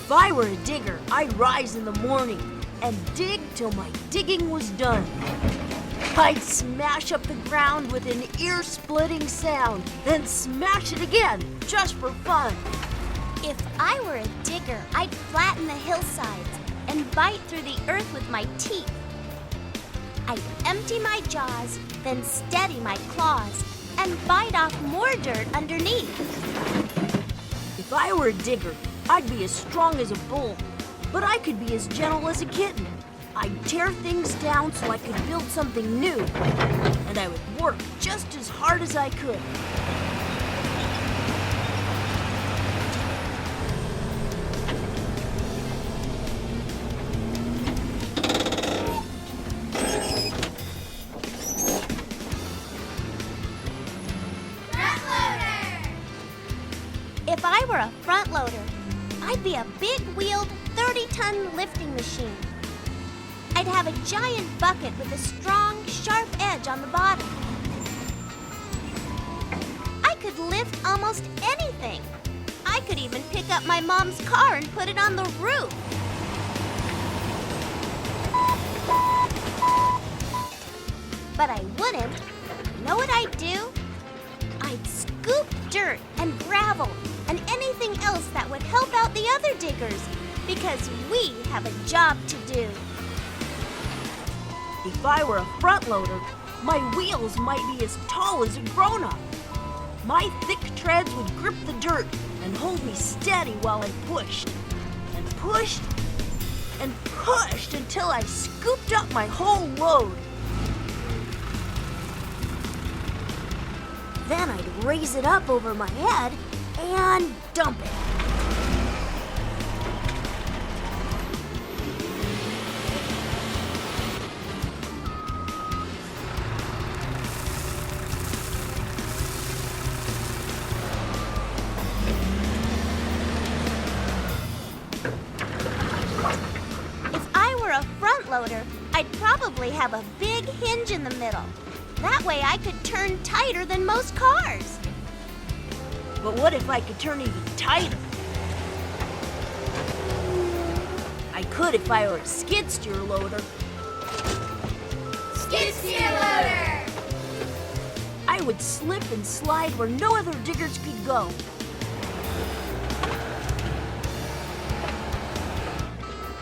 If I were a digger, I'd rise in the morning and dig till my digging was done. I'd smash up the ground with an ear-splitting sound, then smash it again, just for fun. If I were a digger, I'd flatten the hillsides and bite through the earth with my teeth. I'd empty my jaws, then steady my claws and bite off more dirt underneath. If I were a digger, I'd be as strong as a bull, but I could be as gentle as a kitten. I'd tear things down so I could build something new, and I would work just as hard as I could. If I were a front loader, I'd be a big-wheeled 30-ton lifting machine. I'd have a giant bucket with a strong, sharp edge on the bottom. I could lift almost anything. I could even pick up my mom's car and put it on the roof. But I wouldn't. You know what I'd do? I'd scoop dirt and gravel and anything else that would help out the other diggers, because we have a job to do. If I were a front loader, my wheels might be as tall as a grown-up. My thick treads would grip the dirt and hold me steady while I pushed and pushed and pushed until I scooped up my whole load. Then I'd raise it up over my head and dump it. If I were a front loader, I'd probably have a big hinge in the middle. That way I could turn tighter than most cars. But what if I could turn even tighter? I could if I were a skid steer loader. Skid steer loader! I would slip and slide where no other diggers could go.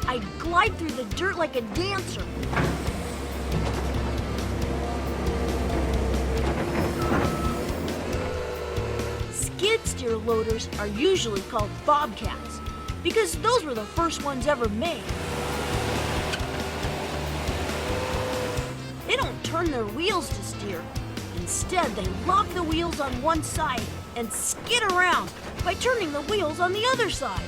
I'd glide through the dirt like a dancer. Skid steer loaders are usually called bobcats because those were the first ones ever made. They don't turn their wheels to steer. Instead, they lock the wheels on one side and skid around by turning the wheels on the other side.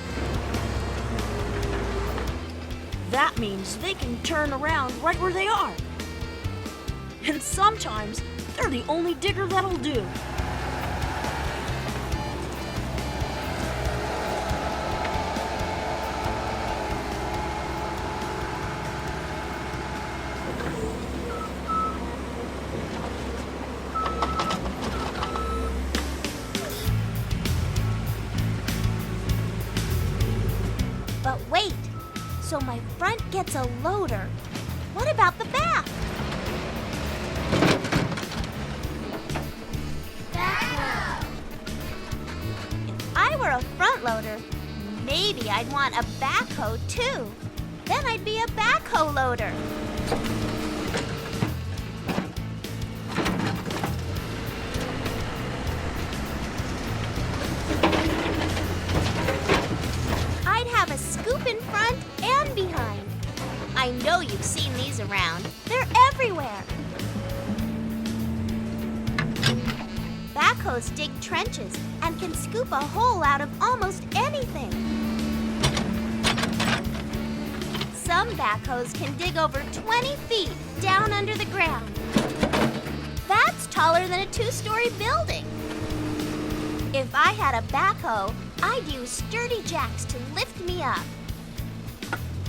That means they can turn around right where they are. And sometimes they're the only digger that'll do. But wait, so my front gets a loader. What about the back? Backhoe! If I were a front loader, maybe I'd want a backhoe too. Then I'd be a backhoe loader. I'd have a scoop in front and behind. I know you've seen these around. They're everywhere. Backhoes dig trenches and can scoop a hole out of almost anything. Some backhoes can dig over 20 feet down under the ground. That's taller than a 2-story building. If I had a backhoe, I'd use sturdy jacks to lift me up.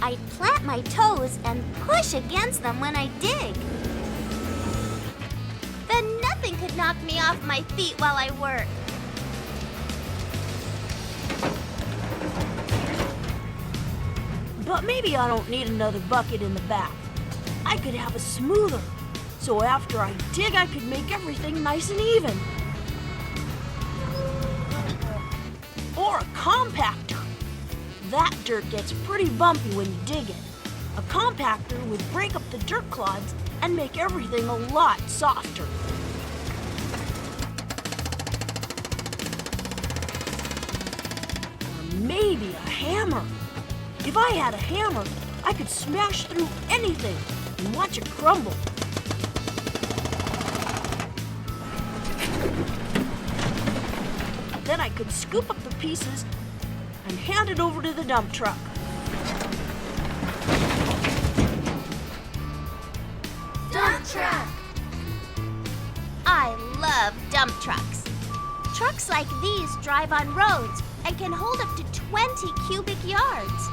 I'd plant my toes and push against them when I dig. Then nothing could knock me off my feet while I work. But maybe I don't need another bucket in the back. I could have a smoother, so after I dig, I could make everything nice and even. Or a compactor. That dirt gets pretty bumpy when you dig it. A compactor would break up the dirt clods and make everything a lot softer. Or maybe a hammer. If I had a hammer, I could smash through anything and watch it crumble. Then I could scoop up the pieces and hand it over to the dump truck. Dump truck. I love dump trucks. Trucks like these drive on roads and can hold up to 20 cubic yards.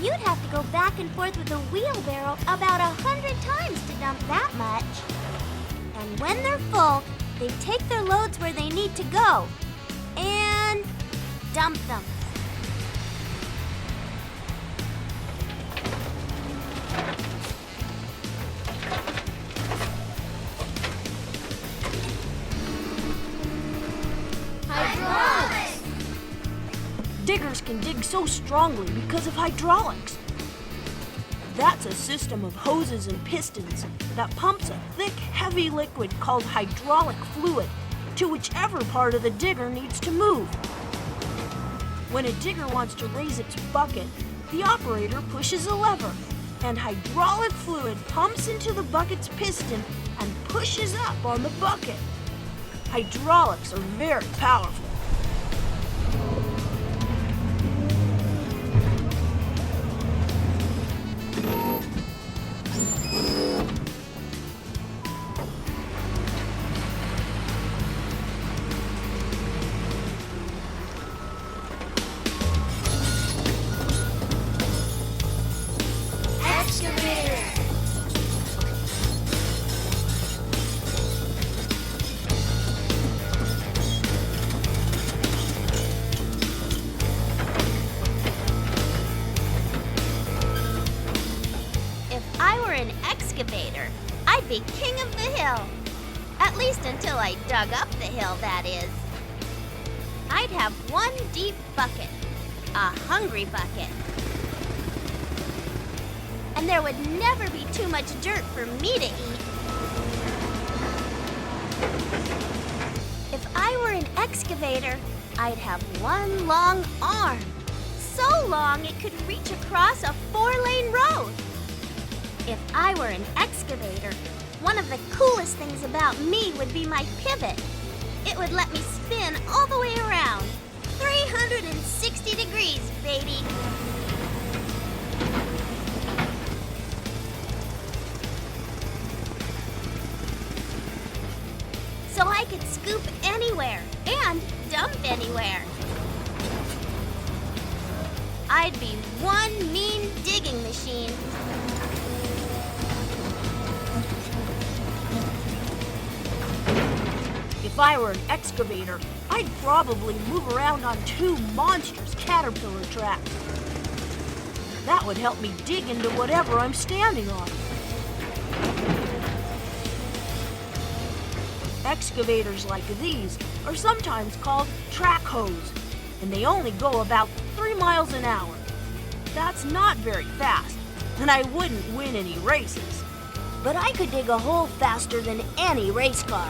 You'd have to go back and forth with a wheelbarrow about 100 times to dump that much. And when they're full, they take their loads where they need to go and dump them. Hydraulics. Diggers can dig so strongly because of hydraulics. That's a system of hoses and pistons that pumps a thick, heavy liquid called hydraulic fluid to whichever part of the digger needs to move. When a digger wants to raise its bucket, the operator pushes a lever, and hydraulic fluid pumps into the bucket's piston and pushes up on the bucket. Hydraulics are very powerful. Excavator. If I were an excavator, I'd be king of the hill. At least until I dug up the hill, that is. I'd have one deep bucket, a hungry bucket. And there would never be too much dirt for me to eat. If I were an excavator, I'd have one long arm, so long it could reach across a 4-lane road. If I were an excavator, one of the coolest things about me would be my pivot. It would let me spin all the way around. 360 degrees, baby. So I could scoop anywhere and dump anywhere. I'd be one mean digging machine. If I were an excavator, I'd probably move around on 2 monstrous caterpillar tracks. That would help me dig into whatever I'm standing on. Excavators like these are sometimes called track hoes, and they only go about 3 miles an hour. That's not very fast, and I wouldn't win any races. But I could dig a hole faster than any race car.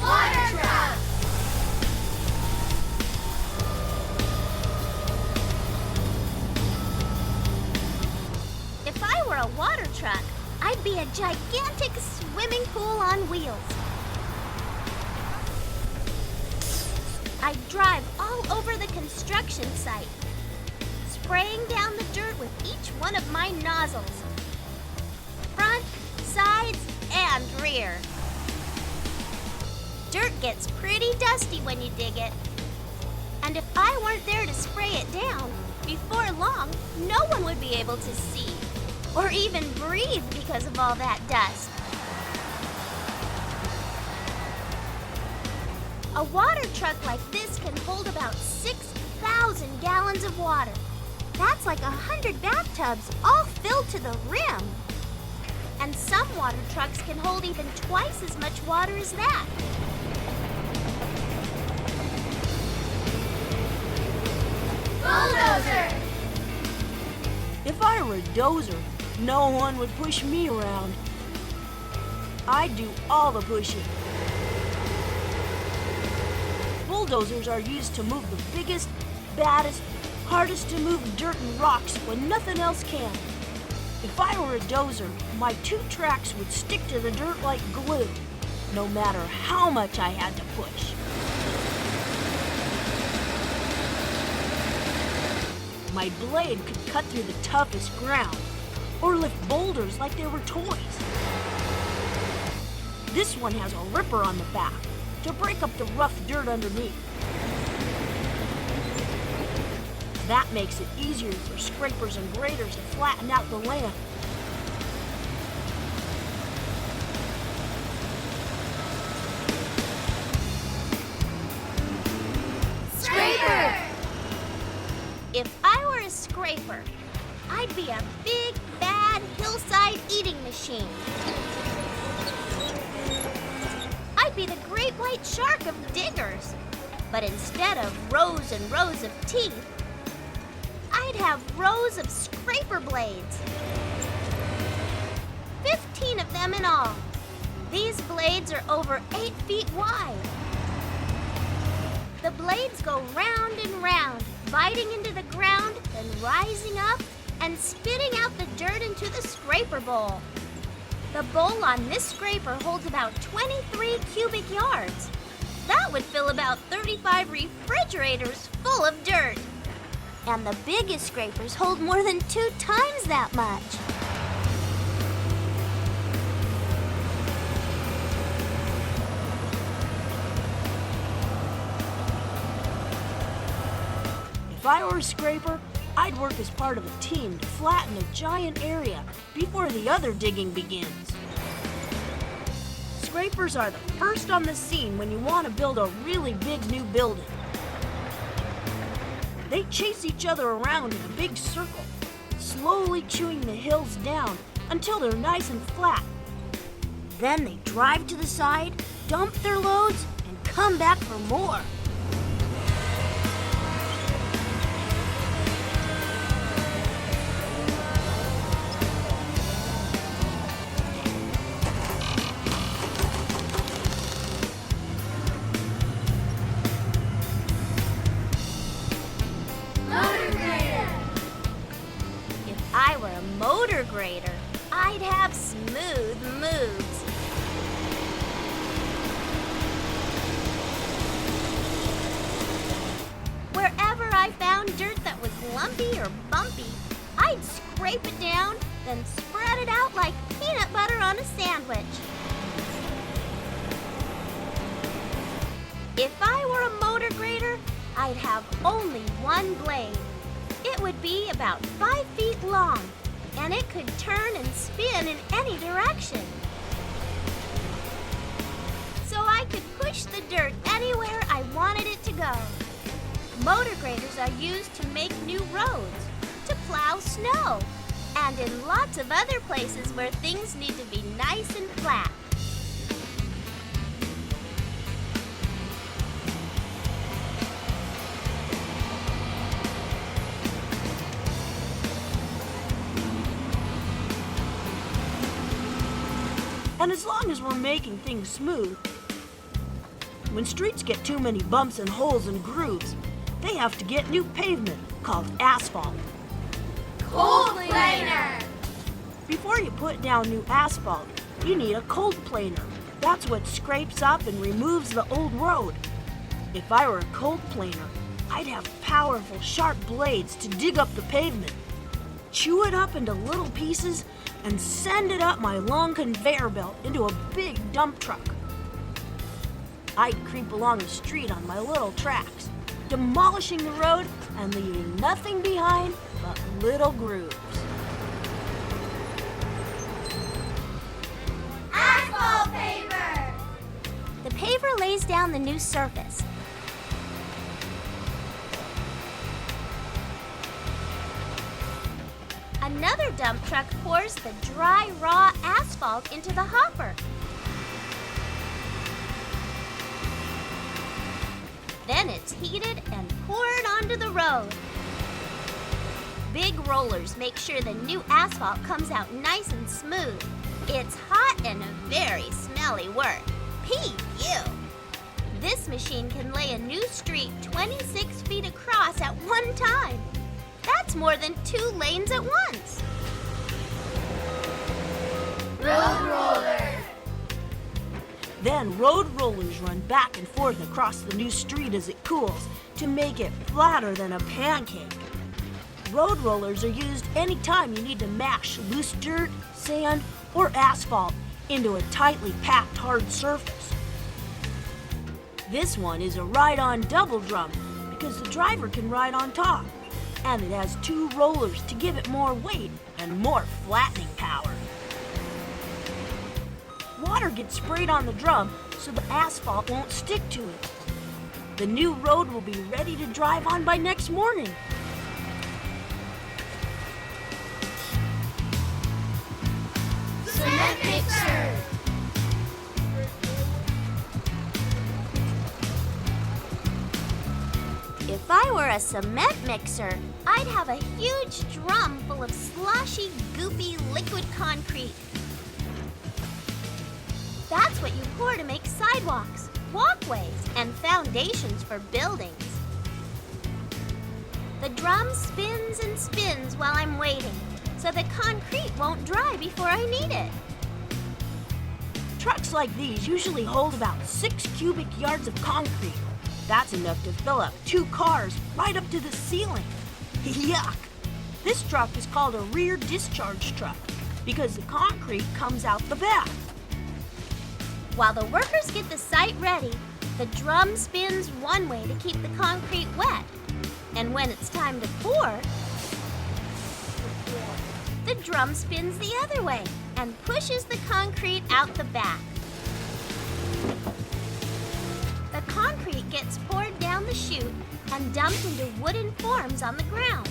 Water truck. If I were a water truck, I'd be a gigantic swimming pool on wheels. I'd drive all over the construction site, spraying down the dirt with each one of my nozzles. Front, sides, and rear. Dirt gets pretty dusty when you dig it. And if I weren't there to spray it down, before long, no one would be able to see or even breathe because of all that dust. A water truck like this can hold about 6,000 gallons of water. That's like 100 bathtubs, all filled to the rim. And some water trucks can hold even twice as much water as that. Bulldozer! If I were a dozer, no one would push me around. I'd do all the pushing. Bulldozers are used to move the biggest, baddest, hardest to move dirt and rocks when nothing else can. If I were a dozer, my 2 tracks would stick to the dirt like glue, no matter how much I had to push. My blade could cut through the toughest ground, or lift boulders like they were toys. This one has a ripper on the back to break up the rough dirt underneath. That makes it easier for scrapers and graders to flatten out the land. Scraper! If I were a scraper, I'd be a big, bad hillside eating machine. I'd be the great white shark of diggers. But instead of rows and rows of teeth, I'd have rows of scraper blades. 15 of them in all. These blades are over 8 feet wide. The blades go round and round, biting into the ground, then rising up and spitting out the dirt into the scraper bowl. The bowl on this scraper holds about 23 cubic yards. That would fill about 35 refrigerators full of dirt. And the biggest scrapers hold more than 2 times that much. If I were a scraper, I'd work as part of a team to flatten a giant area before the other digging begins. Scrapers are the first on the scene when you want to build a really big new building. They chase each other around in a big circle, slowly chewing the hills down until they're nice and flat. Then they drive to the side, dump their loads, and come back for more. I were a motor grader, I'd have smooth moves. Wherever I found dirt that was lumpy or bumpy, I'd scrape it down, then spread it out like peanut butter on a sandwich. If I were a motor grader, I'd have only one blade. It would be about 5 feet long, and it could turn and spin in any direction. So I could push the dirt anywhere I wanted it to go. Motor graders are used to make new roads, to plow snow, and in lots of other places where things need to be nice and flat. And as long as we're making things smooth, when streets get too many bumps and holes and grooves, they have to get new pavement called asphalt. Cold planer! Before you put down new asphalt, you need a cold planer. That's what scrapes up and removes the old road. If I were a cold planer, I'd have powerful, sharp blades to dig up the pavement, chew it up into little pieces, and send it up my long conveyor belt into a big dump truck. I'd creep along the street on my little tracks, demolishing the road and leaving nothing behind but little grooves. Asphalt paper! The paver lays down the new surface. Another dump truck pours the dry, raw asphalt into the hopper. Then it's heated and poured onto the road. Big rollers make sure the new asphalt comes out nice and smooth. It's hot and very smelly work. P.U. This machine can lay a new street 26 feet across at one time. That's more than 2 lanes at once. Road roller. Then road rollers run back and forth across the new street as it cools to make it flatter than a pancake. Road rollers are used anytime you need to mash loose dirt, sand, or asphalt into a tightly packed hard surface. This one is a ride-on double drum because the driver can ride on top, and it has 2 rollers to give it more weight and more flattening power. Water gets sprayed on the drum so the asphalt won't stick to it. The new road will be ready to drive on by next morning. Cement mixer. If I were a cement mixer, I'd have a huge drum full of sloshy, goopy liquid concrete. That's what you pour to make sidewalks, walkways, and foundations for buildings. The drum spins and spins while I'm waiting, so the concrete won't dry before I need it. Trucks like these usually hold about 6 cubic yards of concrete. That's enough to fill up 2 cars right up to the ceiling. Yuck! This truck is called a rear discharge truck because the concrete comes out the back. While the workers get the site ready, the drum spins one way to keep the concrete wet. And when it's time to pour, the drum spins the other way and pushes the concrete out the back. The concrete gets poured down the chute and dumped into wooden forms on the ground.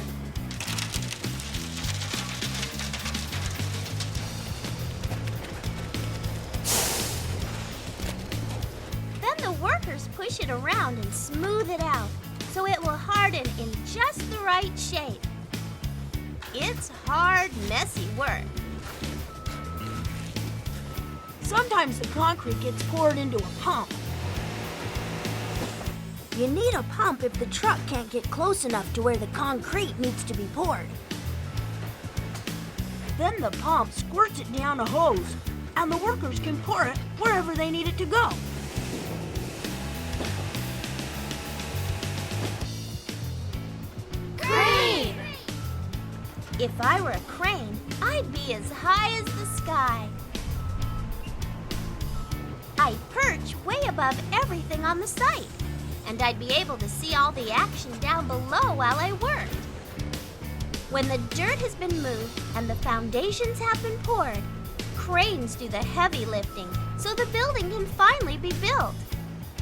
Then the workers push it around and smooth it out so it will harden in just the right shape. It's hard, messy work. Sometimes the concrete gets poured into a pump. You need a pump if the truck can't get close enough to where the concrete needs to be poured. Then the pump squirts it down a hose, and the workers can pour it wherever they need it to go. Crane. If I were a crane, I'd be as high as the sky. I'd perch way above everything on the site, and I'd be able to see all the action down below while I worked. When the dirt has been moved and the foundations have been poured, cranes do the heavy lifting so the building can finally be built.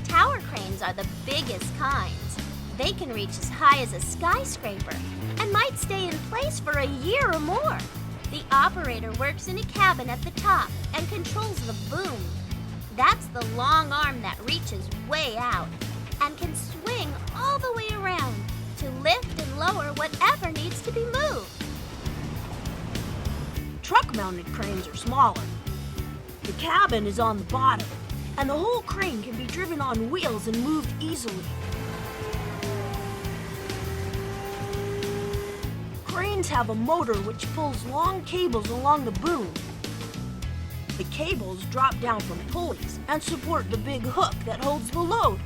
Tower cranes are the biggest kinds. They can reach as high as a skyscraper and might stay in place for a year or more. The operator works in a cabin at the top and controls the boom. That's the long arm that reaches way out and can swing all the way around to lift and lower whatever needs to be moved. Truck-mounted cranes are smaller. The cabin is on the bottom, and the whole crane can be driven on wheels and moved easily. Cranes have a motor which pulls long cables along the boom. The cables drop down from pulleys and support the big hook that holds the load.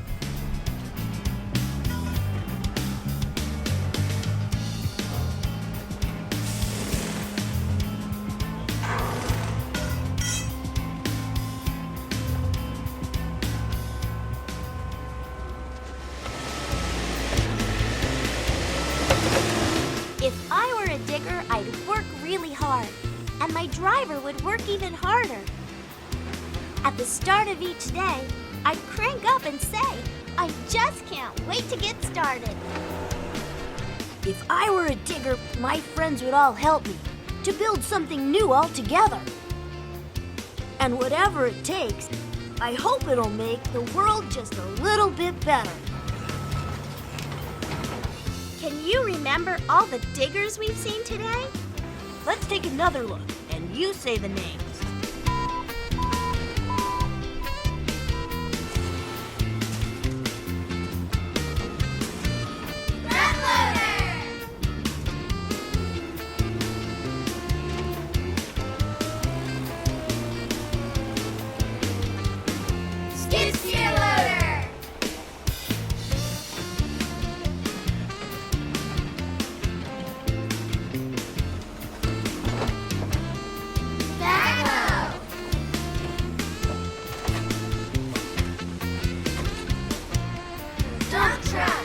If I were a digger, I'd work really hard, and my driver would work even harder. At the start of each day, I'd crank up and say, I just can't wait to get started. If I were a digger, my friends would all help me to build something new altogether. And whatever it takes, I hope it'll make the world just a little bit better. Can you remember all the diggers we've seen today? Let's take another look, and you say the names. Front loader. Skid steer loader. Backhoe. Dump truck.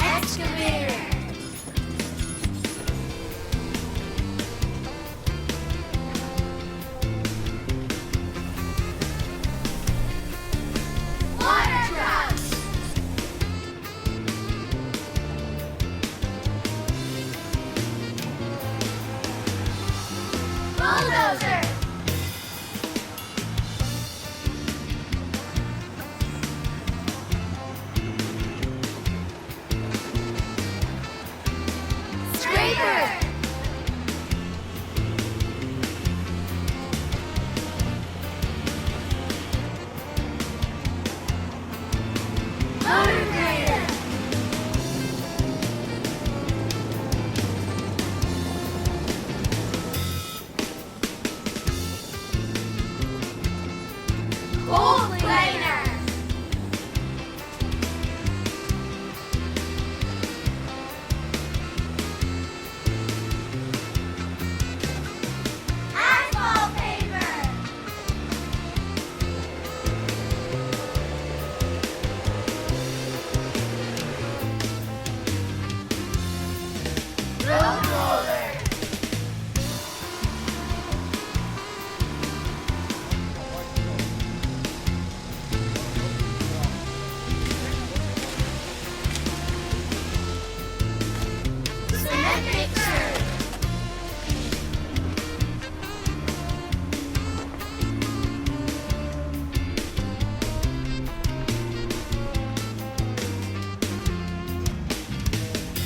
Excavator. Water trucks. Bulldozer. Scraper. Motor grader. Coal planer. Asphalt paper. Road roller. Cement mixer.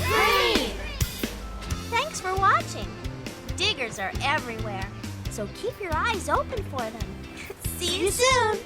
Crane. Thanks for watching. Diggers are everywhere, so keep your eyes open for them. See you soon.